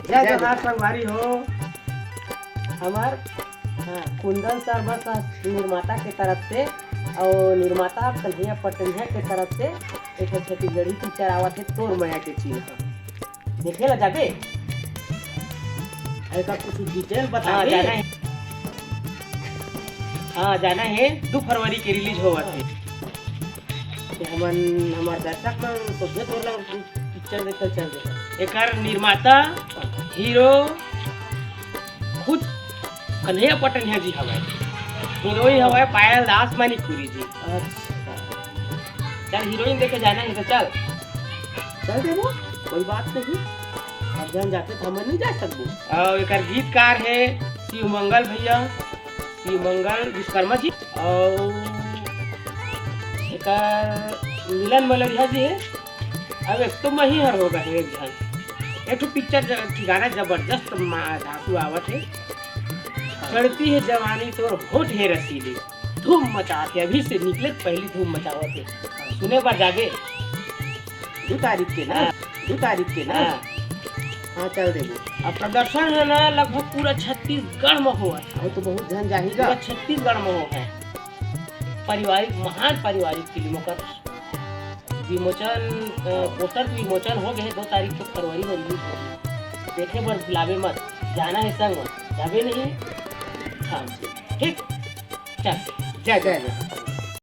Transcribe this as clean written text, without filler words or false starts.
जय जोहार संगवारी हो। हमार कुंदन सर्वस निर्माता के तरफ से और निर्माता कन्हैया पटनिया के तरफ से एक छत्तीसगढ़ी पिक्चर आवत है तोर माया के चिन्ह देखे ला जाबे। ऐसा कुछ डिटेल बता जाना है। हाँ जाना है 2 फरवरी के रिलीज होगा थे। हमार दर्शक में सोचे तो पिक्चर देखकर चल गए। एकर निर्माता हीरो खुद कन्हैया पटनिया जी हवाए, हीरोइन हवाए पायल दास मणिपुरी जी। अच्छा चल हीरोइन देखे जाना है तो चल देबो, कोई बात नहीं। अब जान जाते तो हम नहीं जा सकबो। और एकर गीतकार है शिवमंगल भैया, शिवमंगल विश्वकर्मा जी। और एकर मिलन मलरिया जी है। अब एक तो मही हर होगा एक जन एक पिक्चर गाना जबरदस्त धातु आवत है। चढ़ती है जवानी तो होठ है रसीली, धूम मचाते अभी से निकले पहली धूम मचावत है। सुने पर जागे 2 तारीख के ना 2 तारीख के ना। हाँ चल देबो। अब प्रदर्शन है ना लगभग पूरा छत्तीसगढ़ में हुआ है। तो बहुत जन जाएगा पूरा छत्तीसगढ़ में हो है। पारिवारिक महान पारिवारिक फिल्मों का विमोचन पोस्टर विमोचन हो गए 2 तारीख को फरवरी में रिलीज हो। देखे बस बुलावे मत, जाना है संग जावे नहीं। हाँ ठीक चल जय जय।